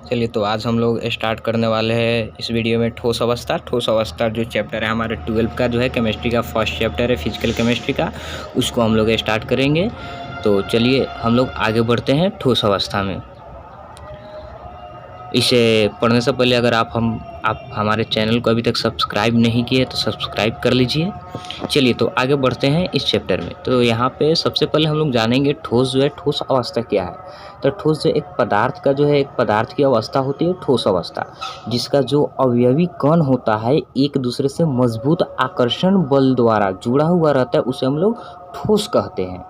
चलिए तो आज हम लोग स्टार्ट करने वाले हैं इस वीडियो में ठोस अवस्था जो चैप्टर है हमारे 12th का जो है केमिस्ट्री का फर्स्ट चैप्टर है फिजिकल केमिस्ट्री का, उसको हम लोग स्टार्ट करेंगे। तो चलिए हम लोग आगे बढ़ते हैं ठोस अवस्था में। इसे पढ़ने से पहले अगर आप हमारे चैनल को अभी तक सब्सक्राइब नहीं किए तो सब्सक्राइब कर लीजिए। चलिए तो आगे बढ़ते हैं इस चैप्टर में। तो यहाँ पे सबसे पहले हम लोग जानेंगे ठोस जो है ठोस अवस्था क्या है। तो ठोस जो एक पदार्थ का जो है एक पदार्थ की अवस्था होती है ठोस अवस्था, जिसका जो अवयवी कण होता है एक दूसरे से मजबूत आकर्षण बल द्वारा जुड़ा हुआ रहता है, उसे हम लोग ठोस कहते हैं।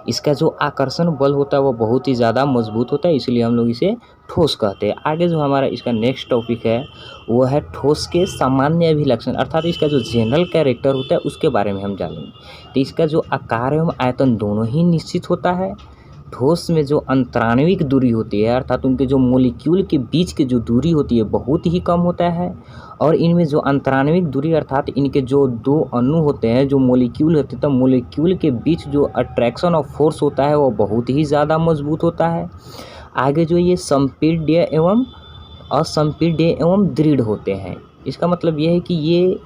इसका जो आकर्षण बल होता है वो बहुत ही ज़्यादा मजबूत होता है, इसलिए हम लोग इसे ठोस कहते हैं। आगे जो हमारा इसका नेक्स्ट टॉपिक है वो है ठोस के सामान्य अभिलक्षण, अर्थात इसका जो जनरल कैरेक्टर होता है उसके बारे में हम जानेंगे। तो इसका जो आकार एवं आयतन दोनों ही निश्चित होता है। ठोस में जो अंतराण्विक दूरी होती है अर्थात उनके जो मॉलिक्यूल के बीच की जो दूरी होती है बहुत ही कम होता है, और इनमें जो अंतराण्विक दूरी अर्थात इनके जो दो अणु होते हैं जो मॉलिक्यूल होते हैं तो मॉलिक्यूल के बीच जो अट्रैक्शन ऑफ फोर्स होता है वो बहुत ही ज़्यादा मजबूत होता है। आगे जो ये संपीड्य एवं असंपीड्य एवं दृढ़ होते हैं। इसका मतलब ये है कि ये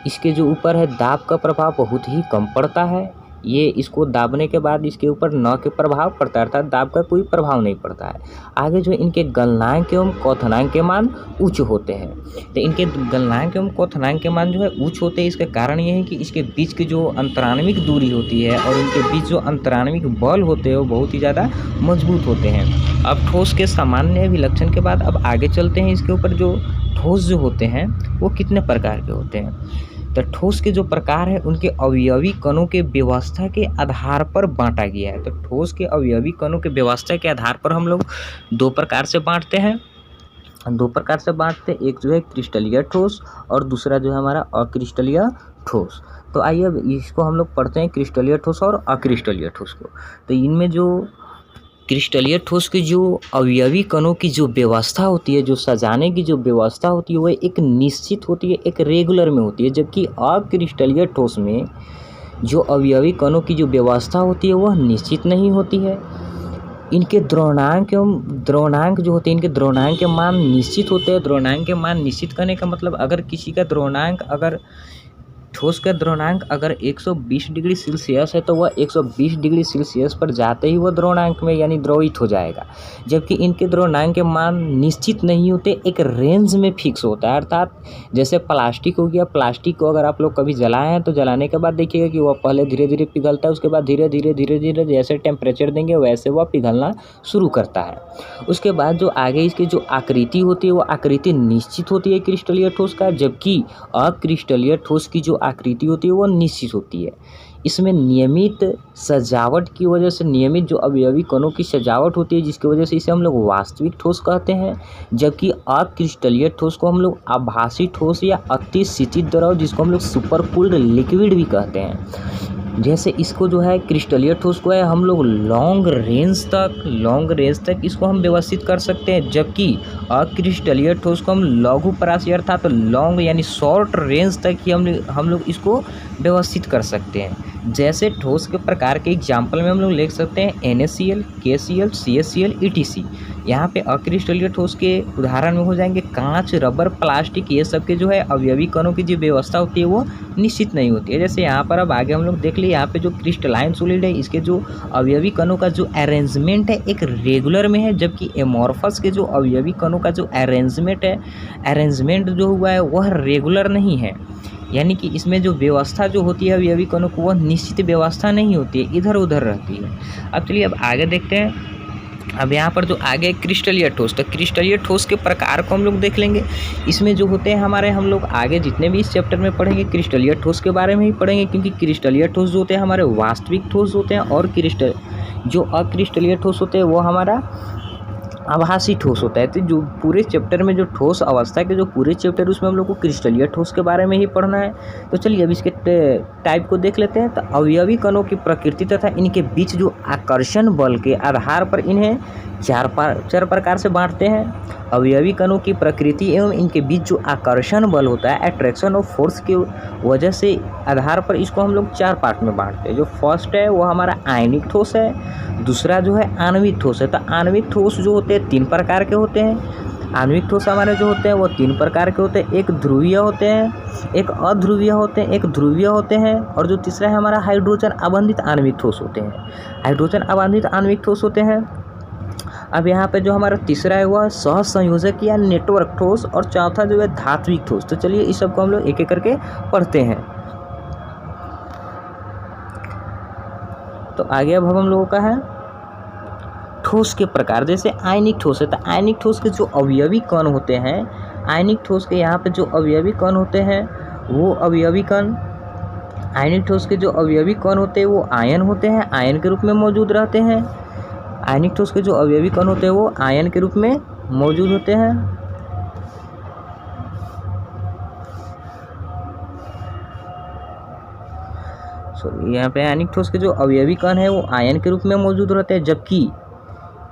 इसके जो ऊपर है दाब का प्रभाव बहुत ही कम पड़ता है। ये इसको दाबने के बाद इसके ऊपर न के प्रभाव पड़ता है अर्थात दाब का कोई प्रभाव नहीं पड़ता है। आगे जो इनके गलनांक एवं क्वथनांक के मान उच्च होते हैं। तो इनके गलनांक एवं क्वथनांक के मान जो है उच्च होते हैं, इसका कारण ये है कि इसके बीच की जो अंतराण्विक दूरी होती है और इनके बीच जो अंतराण्विक बल होते हैं वो बहुत ही ज़्यादा मजबूत होते हैं। अब ठोस के सामान्य अभिलक्षण के बाद अब आगे चलते हैं इसके ऊपर जो ठोस जो होते हैं वो कितने प्रकार के होते हैं। तो ठोस के जो प्रकार है उनके अवयवी कणों के व्यवस्था के आधार पर बांटा गया है। तो ठोस के अवयवी कणों के व्यवस्था के आधार पर हम लोग दो प्रकार से बांटते हैं। एक जो है क्रिस्टलीय ठोस और दूसरा जो है हमारा अक्रिस्टलीय ठोस। तो आइए अब इसको हम लोग पढ़ते हैं क्रिस्टलीय ठोस और अक्रिस्टलीय ठोस को। तो इनमें जो क्रिस्टलीय ठोस की जो अवयवी कणों की जो व्यवस्था होती है, जो सजाने की जो व्यवस्था होती है, वह एक निश्चित होती है, एक रेगुलर में होती है, जबकि अक्रिस्टलीय ठोस में जो अवयवी कणों की जो व्यवस्था होती है वह निश्चित नहीं होती है। इनके द्रव्यमानक जो होते हैं इनके द्रव्यमानक के मान निश्चित होते हैं। द्रव्यमानक के मान निश्चित करने का मतलब अगर किसी का द्रव्यमानक अगर ठोस का द्रव्यमानक अगर 120 डिग्री सेल्सियस है तो वह 120 डिग्री सेल्सियस पर जाते ही वह द्रव्यमानक में यानी द्रवित हो जाएगा, जबकि इनके द्रव्यमानक के मान निश्चित नहीं होते, एक रेंज में फिक्स होता है। अर्थात जैसे प्लास्टिक हो गया, प्लास्टिक को अगर आप लोग कभी जलाए हैं तो जलाने के बाद देखिएगा कि वह पहले धीरे धीरे पिघलता है, उसके बाद धीरे धीरे जैसे टेम्परेचर देंगे वैसे वह पिघलना शुरू करता है। उसके बाद जो आगे इसकी जो आकृति होती है वो आकृति निश्चित होती है क्रिस्टलीय ठोस का, जबकि अक्रिस्टलीय ठोस की जो आकृति होती है वो निश्चित होती है। इसमें नियमित सजावट की वजह से नियमित जो अवयवी कणों की सजावट होती है जिसकी वजह से इसे हम लोग वास्तविक ठोस कहते हैं, जबकि अक्रिस्टलीय ठोस को हम लोग आभासी ठोस या अति शीतल द्रव जिसको हम लोग सुपर कूल्ड लिक्विड भी कहते हैं। जैसे इसको जो है क्रिस्टलीय ठोस को है हम लोग लॉन्ग रेंज तक इसको हम व्यवस्थित कर सकते हैं, जबकि अक्रिस्टलीय ठोस को हम लघु परासी अर्थात लॉन्ग यानी शॉर्ट रेंज तक ही हम लोग इसको व्यवस्थित कर सकते हैं। जैसे ठोस के प्रकार के एग्जाम्पल में हम लोग लिख सकते हैं NaCl, KCl, CaCl, ETC। यहाँ पे अक्रिस्टलीय ठोस के उदाहरण में हो जाएंगे कांच, रबर, प्लास्टिक, ये सब के जो है अवयवी कणों की जो व्यवस्था होती है वो निश्चित नहीं होती है। जैसे यहाँ पर अब आगे हम लोग देख लिए यहाँ पे जो क्रिस्टलाइन सॉलिड है इसके जो अवयवी कणों का जो अरेंजमेंट है एक रेगुलर में है, जबकि एमोर्फस के जो अवयवी कणों का जो अरेंजमेंट जो हुआ है वह रेगुलर नहीं है, यानी कि इसमें जो व्यवस्था जो होती है अवयवी कणों को वह निश्चित व्यवस्था नहीं होती है, इधर उधर रहती है। अब चलिए अब आगे देखते हैं। अब यहाँ पर जो आगे क्रिस्टलीय ठोस, तो क्रिस्टलीय ठोस के प्रकार को हम लोग देख लेंगे। इसमें जो होते हैं हम लोग आगे जितने भी इस चैप्टर में पढ़ेंगे क्रिस्टलीय ठोस के बारे में ही पढ़ेंगे, क्योंकि क्रिस्टलीय ठोस जो होते हैं हमारे वास्तविक ठोस होते हैं और जो अक्रिस्टलीय ठोस होते हैं वो हमारा आभासी ठोस होता है। तो जो पूरे चैप्टर में जो ठोस अवस्था के जो पूरे चैप्टर उसमें हम लोग को क्रिस्टलीय ठोस के बारे में ही पढ़ना है। तो चलिए अब इसके टाइप को देख लेते हैं। तो अवयवी कणों की प्रकृति तथा इनके बीच जो आकर्षण बल के आधार पर इन्हें चार प्रकार से बांटते हैं। अवयवी कणों की प्रकृति एवं इनके बीच जो आकर्षण बल होता है अट्रैक्शन ऑफ फोर्स की वजह से आधार पर इसको हम लोग चार पार्ट में बांटते हैं। जो फर्स्ट है वो हमारा आयनिक ठोस है, दूसरा जो है आणविक ठोस है। तो आणविक ठोस जो होते हैं तीन प्रकार के होते हैं। आणविक ठोस हमारे जो होते हैं वो 3 प्रकार के होते हैं, एक ध्रुवीय होते हैं, एक अध्रुवीय होते हैं, एक ध्रुवीय होते हैं, और जो तीसरा है हमारा हाइड्रोजन अबंधित आणविक ठोस होते हैं। हाइड्रोजन अबंधित आणविक ठोस होते हैं। अब यहाँ पे जो हमारा तीसरा है वह सहसंयोजक या नेटवर्क ठोस, और चौथा जो है धात्विक ठोस। तो चलिए इस सबको हम लोग एक एक करके पढ़ते हैं। तो आगे अब हम लोगों का है ठोस के प्रकार। जैसे आयनिक ठोस है, तो आयनिक ठोस के जो अवयवी कण होते हैं, आयनिक ठोस के यहाँ पे जो अवयवी कण होते हैं वो अवयवी कण, आयनिक ठोस के जो अवयवी कण होते हैं वो आयन होते हैं, आयन के रूप में मौजूद रहते हैं। आयनिक ठोस के जो अवयवी कण होते हैं वो आयन के रूप में मौजूद होते हैं। यहाँ पे आयनिक ठोस के जो अवयवी कण है वो आयन के रूप में मौजूद रहते हैं, जबकि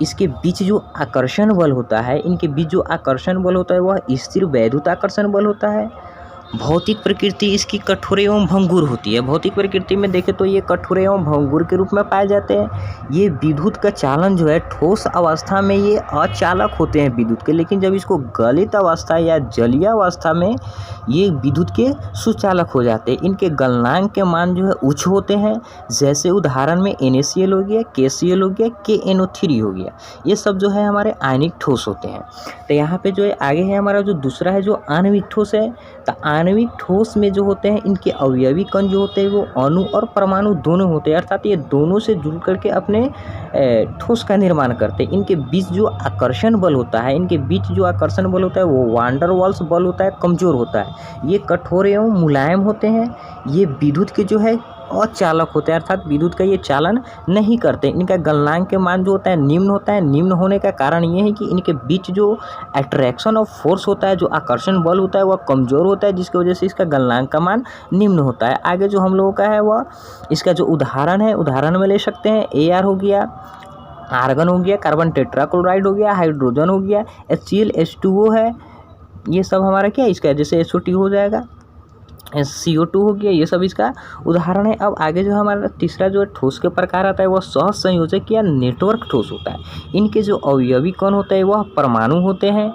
इसके बीच जो आकर्षण बल होता है, इनके बीच जो आकर्षण बल होता है वह स्थिर वैद्युत आकर्षण बल होता है। भौतिक प्रकृति इसकी कठोर एवं भंगुर होती है। भौतिक प्रकृति में देखें तो ये कठोर एवं भंगुर के रूप में पाए जाते हैं। ये विद्युत का चालन जो है ठोस अवस्था में ये अचालक होते हैं विद्युत के, लेकिन जब इसको गलित अवस्था या जलीय अवस्था में ये विद्युत के सुचालक हो जाते हैं। इनके गलनांक के मान जो है उच्च होते हैं, जैसे उदाहरण में NaCl हो गया, KCl हो गया, KNO3 हो गया। ये सब जो है हमारे आयनिक ठोस होते हैं। तो यहाँ पे जो है आगे है हमारा जो दूसरा है जो आणविक ठोस है। तो आणविक ठोस में जो होते हैं इनके अवयवी कण जो होते हैं वो अणु और परमाणु दोनों होते हैं, अर्थात ये दोनों से जुड़ करके अपने ठोस का निर्माण करते हैं। इनके बीच जो आकर्षण बल होता है, इनके बीच जो आकर्षण बल होता है वो वांडर वाल्स बल होता है, कमज़ोर होता है। ये कठोर एवं मुलायम होते हैं। ये विद्युत के जो है अचालक होते हैं, अर्थात विद्युत का ये चालन नहीं करते। इनका गलनांक के मान जो होता है निम्न होता है। निम्न होने का कारण ये है कि इनके बीच जो अट्रैक्शन ऑफ फोर्स होता है, जो आकर्षण बल होता है वह कमज़ोर होता है, जिसकी वजह से इसका गलनांक का मान निम्न होता है। आगे जो हम लोगों का है वह इसका जो उदाहरण है, उदाहरण में ले सकते हैं Ar हो गया, आर्गन हो गया, कार्बन टेट्राक्लोराइड हो गया, हाइड्रोजन हो गया, HCl H2O है। ये सब हमारा क्या है इसका, जैसे SO2 हो जाएगा, CO2 हो गया। ये सब इसका उदाहरण है। अब आगे जो हमारा तीसरा जो ठोस के प्रकार आता है वह सहसंयोजक या नेटवर्क ठोस होता है। इनके जो अवयवी कण होते हैं वह परमाणु होते हैं।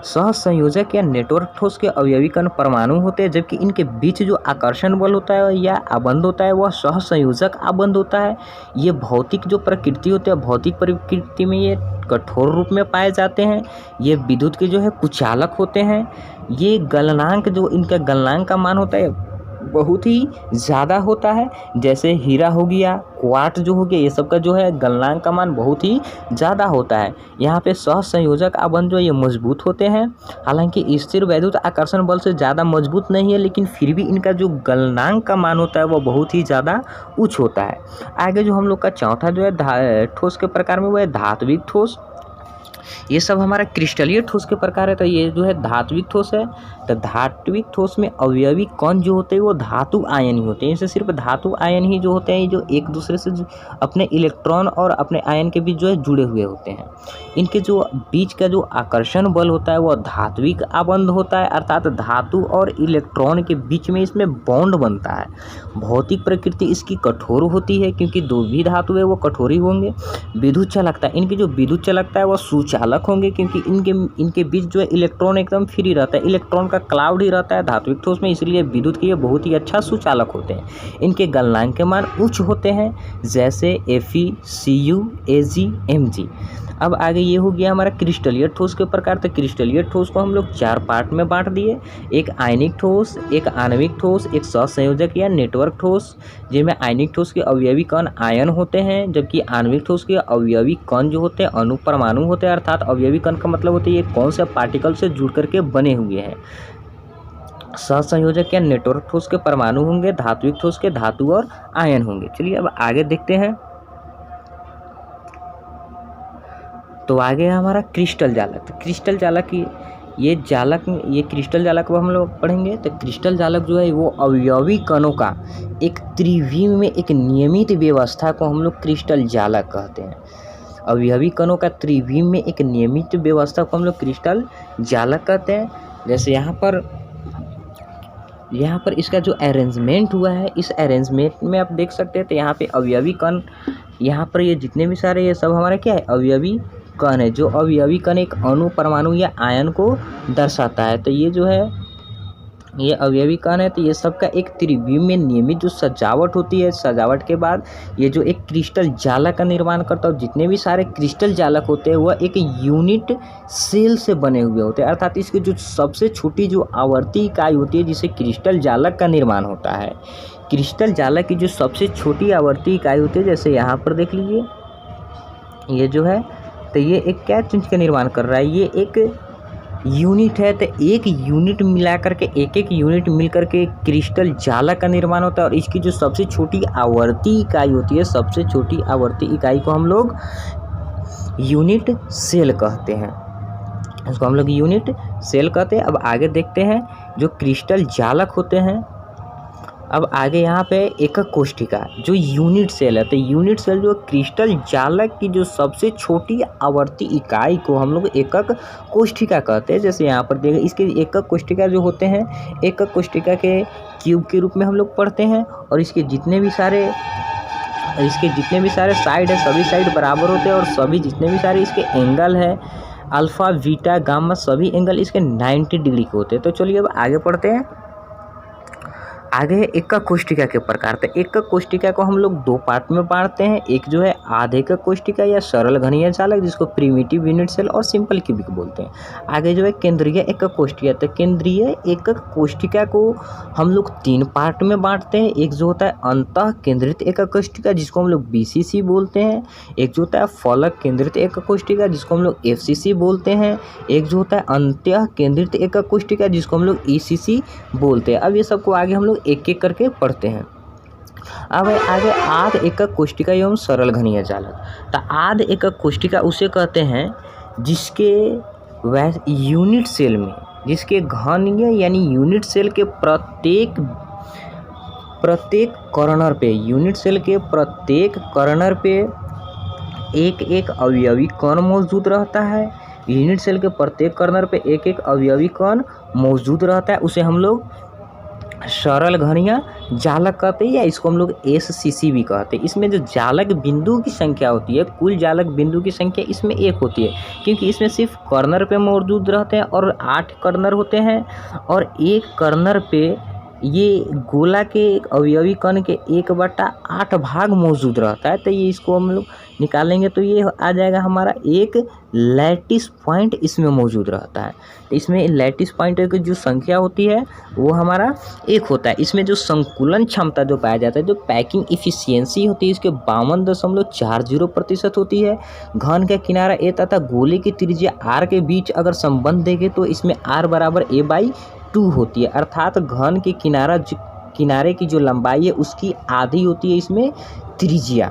सहसंयोजक या नेटवर्क ठोस के अवयवी कण परमाणु होते हैं, जबकि इनके बीच जो आकर्षण बल होता है या आबंध होता है वह सहसंयोजक आबंध होता है। ये भौतिक जो प्रकृति होती है, भौतिक प्रकृति में ये कठोर रूप में पाए जाते हैं। ये विद्युत के जो है कुचालक होते हैं। ये गलनांक जो इनका गलनांक का मान होता है बहुत ही ज़्यादा होता है, जैसे हीरा हो गया, क्वार्ट्ज जो हो गया, ये सब का जो है गलनांक का मान बहुत ही ज़्यादा होता है। यहाँ पे सहसंयोजक आबंध जो ये मजबूत होते हैं, हालांकि स्थिर वैद्युत आकर्षण बल से ज़्यादा मजबूत नहीं है, लेकिन फिर भी इनका जो गलनांक का मान होता है वो बहुत ही ज़्यादा उच्च होता है। आगे जो हम लोग का चौथा जो है ठोस के प्रकार में वो है धात्विक ठोस। ये सब हमारा क्रिस्टलीय ठोस के प्रकार है। तो ये जो है धात्विक ठोस है। तो धात्विक ठोस में अवयवी कण जो होते हैं वो धातु आयन ही होते हैं। इनसे सिर्फ धातु आयन ही जो होते हैं जो एक दूसरे से अपने इलेक्ट्रॉन और अपने आयन के बीच जो है जुड़े हुए होते हैं। इनके जो बीच का जो आकर्षण बल होता है वह धात्विक आबंध होता है, अर्थात धातु और इलेक्ट्रॉन के बीच में इसमें बॉन्ड बनता है। भौतिक प्रकृति इसकी कठोर होती है, क्योंकि दो भी धातु है वो कठोर ही होंगे। विद्युत चालकता, इनकी जो विद्युत चालकता है वह सुचालक होंगे, क्योंकि इनके बीच जो है इलेक्ट्रॉन एकदम फ्री रहता है, इलेक्ट्रॉन का क्लाउड ही रहता है धात्विक ठोस में, इसलिए विद्युत के ये बहुत ही अच्छा सुचालक होते हैं। इनके गलनांक के मान उच्च होते हैं, जैसे Fe, Cu, Ag, Mg। अब आगे ये हो गया हमारा क्रिस्टलीय ठोस के प्रकार। तो क्रिस्टलीय ठोस को हम लोग 4 पार्ट में बांट दिए, एक आयनिक ठोस, एक आणविक ठोस, एक सहसंयोजक या नेटवर्क ठोस, जिनमें आयनिक ठोस के अवयवी कण आयन होते हैं, जबकि आणविक ठोस के अवयवी कण जो होते हैं अणु परमाणु होते हैं। अर्थात अवयवी कण का मतलब होता है ये कौन से पार्टिकल से जुड़ करके बने हुए हैं। सहसंयोजक या नेटवर्क ठोस के परमाणु होंगे, धात्विक ठोस के धातु और आयन होंगे। चलिए अब आगे देखते हैं। तो आगे है हमारा क्रिस्टल जालक। तो क्रिस्टल जालक ये क्रिस्टल जालक को हम लोग पढ़ेंगे। तो क्रिस्टल जालक जो है वो अवयवी कणों का एक त्रिविम में एक नियमित व्यवस्था को हम लोग क्रिस्टल जालक कहते हैं। अवयवी कणों का त्रिविम में एक नियमित व्यवस्था को हम लोग क्रिस्टल जालक कहते हैं। जैसे यहाँ पर इसका जो अरेंजमेंट हुआ है, इस अरेंजमेंट में आप देख सकते हैं। तो यहाँ पे अवयवी कण, यहाँ पर ये जितने भी सारे ये सब हमारे क्या है अवयवी कण है, जो अवयवी कण एक अणु, परमाणु या आयन को दर्शाता है। तो ये जो है ये अवयवी कण है। तो ये सबका एक त्रिविम में नियमित जो सजावट होती है, सजावट के बाद ये जो एक क्रिस्टल जालक का निर्माण करता है। जितने भी सारे क्रिस्टल जालक होते हैं वह एक यूनिट सेल से बने हुए होते हैं, अर्थात इसकी जो सबसे छोटी जो आवर्ती इकाई होती है जिसे क्रिस्टल जालक का निर्माण होता है। क्रिस्टल जालक की जो सबसे छोटी आवर्ती इकाई होती है, जैसे यहाँ पर देख लीजिए ये जो है, तो ये एक क्या चीज़ का निर्माण कर रहा है, ये एक यूनिट है। तो एक यूनिट मिला करके एक यूनिट मिल करके क्रिस्टल जालक का निर्माण होता है। और इसकी जो सबसे छोटी आवर्ती इकाई होती है, सबसे छोटी आवर्ती इकाई को हम लोग यूनिट सेल कहते हैं, इसको हम लोग यूनिट सेल कहते हैं। अब आगे देखते हैं जो क्रिस्टल जालक होते हैं। अब आगे यहाँ पे एकक कोशिका जो यूनिट सेल है। तो यूनिट सेल जो क्रिस्टल जालक की जो सबसे छोटी आवर्ती इकाई को हम लोग एकक कोशिका कहते हैं। जैसे यहाँ पर देखिए इसके एकक कोशिका जो होते हैं, एकक कोशिका के क्यूब के रूप में हम लोग पढ़ते हैं। और इसके जितने भी सारे साइड है, सभी साइड बराबर होते हैं। और सभी जितने भी सारे इसके एंगल है, अल्फ़ा बीटा गामा, सभी एंगल इसके 90 डिग्री के होते हैं। तो चलिए अब आगे पढ़ते हैं। आगे है एकक कोशिका के प्रकार। तो एकक कोशिका को हम लोग दो पार्ट में बांटते हैं। एक जो है आधे एकक कोशिका या सरल घनीय जालक, जिसको प्रिमिटिव यूनिट सेल और सिंपल क्यूबिक बोलते हैं। आगे जो है केंद्रीय एकक कोशिका। तो केंद्रीय एकक कोशिका को हम लोग तीन पार्ट में बांटते हैं। एक जो होता है अंतः केंद्रित एकक कोशिका, जिसको हम लोग BCC बोलते हैं। एक जो होता है फलक केंद्रित एकक कोशिका, जिसको हम लोग FCC बोलते हैं। एक जो होता है अंत्य केंद्रित एकक कोशिका, जिसको हम लोग ECC बोलते हैं। अब ये सबको आगे हम लोग एक एक करके पढ़ते हैं। अब आगे आध एकक कोशिका एवं सरल घनीय जालक। तो आध एकक कोशिका उसे कहते हैं जिसके यूनिट सेल में, जिसके घनीय यानी यूनिट सेल के प्रत्येक कॉर्नर पे, यूनिट सेल के प्रत्येक कॉर्नर पे एक एक अवयवी कण मौजूद रहता है। यूनिट सेल के प्रत्येक कॉर्नर पे एक एक अवयवी कण मौजूद रहता है, उसे हम लोग सरल घनीय जालक कहते हैं, या इसको हम लोग SCC भी कहते हैं। इसमें जो जालक बिंदु की संख्या होती है, कुल जालक बिंदु की संख्या इसमें 1 होती है, क्योंकि इसमें सिर्फ कॉर्नर पे मौजूद रहते हैं और 8 कॉर्नर होते हैं। और एक कॉर्नर पे ये गोला के अवयवी कण के 1/8 भाग मौजूद रहता है। तो ये इसको हम लोग निकालेंगे तो ये आ जाएगा हमारा एक लैटिस पॉइंट इसमें मौजूद रहता है। तो इसमें लैटिस पॉइंट की जो संख्या होती है वो हमारा 1 होता है। इसमें जो संकुलन क्षमता जो पाया जाता है, जो पैकिंग इफिशियंसी होती है, इसके 52.40% होती है। घन का किनारा A तथा गोले की त्रिज्या R के बीच अगर संबंध देखें तो इसमें R = A/2 होती है, अर्थात घन के किनारे की जो लंबाई है उसकी आधी होती है इसमें त्रिज्या।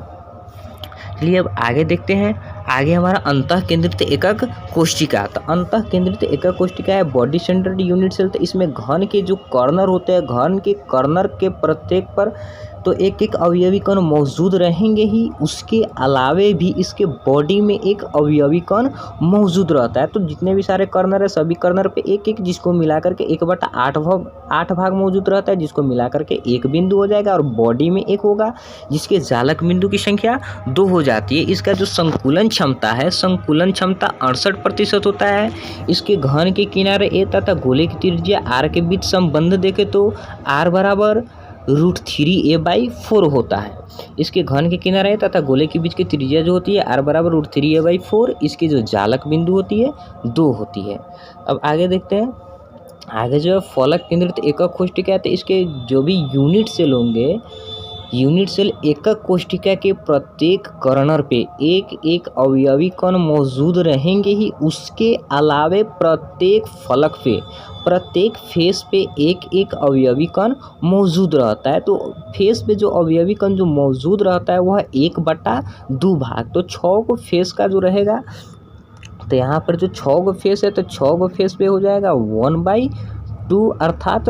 चलिए अब आगे देखते हैं। आगे हमारा अंतः केंद्रित एकक कोशिका। तो अंतः केंद्रित एकक कोशिका है बॉडी सेंटर्ड यूनिट सेल। तो इसमें घन के जो कॉर्नर होते हैं, घन के कॉर्नर के प्रत्येक पर तो एक एक अवयवी कण मौजूद रहेंगे ही, उसके अलावे भी इसके बॉडी में एक अवयवी कण मौजूद रहता है। तो जितने भी सारे कॉर्नर है, सभी कॉर्नर पे एक एक, जिसको मिला करके 1/8 भाग मौजूद रहता है, जिसको मिला करके एक बिंदु हो जाएगा। और बॉडी में एक होगा जिसके जालक बिंदु की संख्या 2 हो जाती है। इसका जो संकुलन क्षमता है, संकुलन क्षमता 68% होता है। इसके घन के किनारे A तथा गोले की त्रिज्या R के बीच संबंध देखें तो R = √3a/4 होता है। इसके घन के किनारे तथा गोले के बीच की त्रिज्या जो होती है R = √3a/4। इसकी जो जालक बिंदु होती है 2 होती है। अब आगे देखते हैं। आगे जो है फलक केंद्रित एकक कोशिका है। तो इसके जो भी यूनिट सेल होंगे, यूनिट सेल एकक कोशिका के प्रत्येक कॉर्नर पे एक एक अवयवी कण मौजूद रहेंगे ही, उसके अलावे प्रत्येक फलक पे, प्रत्येक फेस पे एक एक अवयवी कण मौजूद रहता है। तो फेस पे जो अवयवी कण जो मौजूद रहता है वह 1/2 भाग। तो 6 गो फेस का जो रहेगा, तो यहाँ पर जो 6 गो फेस है, तो 6 गो फेस पे हो जाएगा 1/2 अर्थात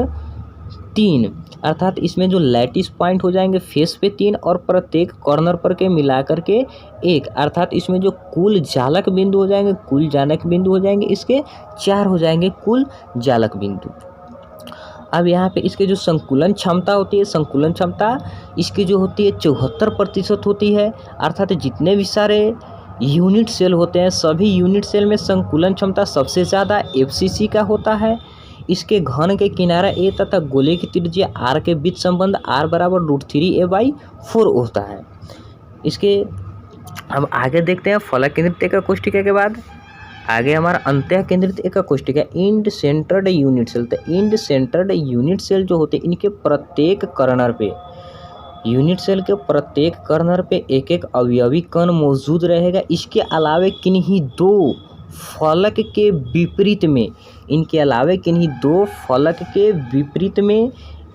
3, अर्थात इसमें जो लैटिस पॉइंट हो जाएंगे फेस पे 3 और प्रत्येक कॉर्नर पर के मिला करके 1, अर्थात इसमें जो कुल जालक बिंदु हो जाएंगे, कुल जालक बिंदु हो जाएंगे इसके 4 हो जाएंगे कुल जालक बिंदु। अब यहाँ पे इसके जो संकुलन क्षमता होती है, संकुलन क्षमता इसकी जो होती है 74% होती है, अर्थात जितने भी सारे यूनिट सेल होते हैं। सभी यूनिट सेल में संकुलन क्षमता सबसे ज़्यादा FCC का होता है। इसके घन के किनारा A तथा गोले की त्रिज्या R के बीच संबंध R बराबर √3a/4 होता है। इसके अब आगे देखते हैं फलक केंद्रित एका कोष्ठिका के बाद आगे हमारा अंतः केंद्रित एका कोष्ठिका इंड सेंटर्ड यूनिट सेल। तो इंड सेंटर्ड यूनिट सेल जो होते हैं इनके प्रत्येक कर्नर पे यूनिट सेल के प्रत्येक कर्नर पे एक एक अवयवी कण मौजूद रहेगा। इसके अलावे किन्हीं दो फलक के विपरीत में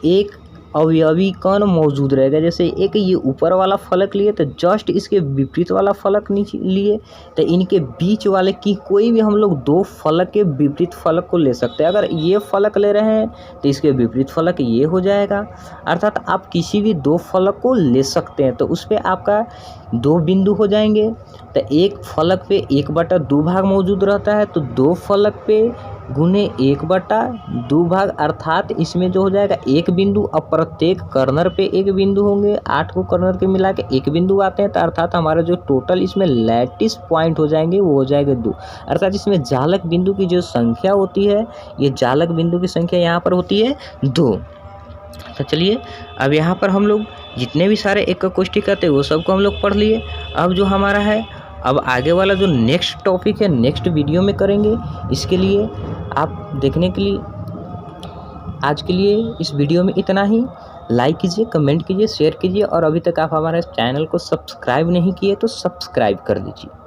एक अवयवी कण मौजूद रहेगा। जैसे एक ये ऊपर वाला फलक लिए तो जस्ट इसके विपरीत वाला फलक नीचे लिए तो इनके बीच वाले की कोई भी हम लोग दो फलक के विपरीत फलक को ले सकते हैं। अगर ये फलक ले रहे हैं तो इसके विपरीत फलक ये हो जाएगा। अर्थात आप किसी भी दो फलक को ले सकते हैं तो उस पर आपका दो बिंदु हो जाएंगे। तो एक फलक पे 1/2 भाग मौजूद रहता है तो दो फलक पे गुने 1/2 भाग, अर्थात इसमें जो हो जाएगा एक बिंदु। अब प्रत्येक कर्नर पे एक बिंदु होंगे। 8 को कर्नर के मिला के एक बिंदु आते हैं तो अर्थात हमारा जो टोटल इसमें लैटिस पॉइंट हो जाएंगे वो हो जाएंगे 2। अर्थात इसमें जालक बिंदु की जो संख्या होती है, ये जालक बिंदु की संख्या यहाँ पर होती है 2। तो चलिए अब यहाँ पर हम लोग जितने भी सारे एक कोष्ठिका थे वो सबको हम लोग पढ़ लिए। अब जो हमारा है अब आगे वाला जो नेक्स्ट टॉपिक है नेक्स्ट वीडियो में करेंगे। इसके लिए आप देखने के लिए आज के लिए इस वीडियो में इतना ही। लाइक कीजिए, कमेंट कीजिए, शेयर कीजिए और अभी तक आप हमारे चैनल को सब्सक्राइब नहीं किए तो सब्सक्राइब कर लीजिए।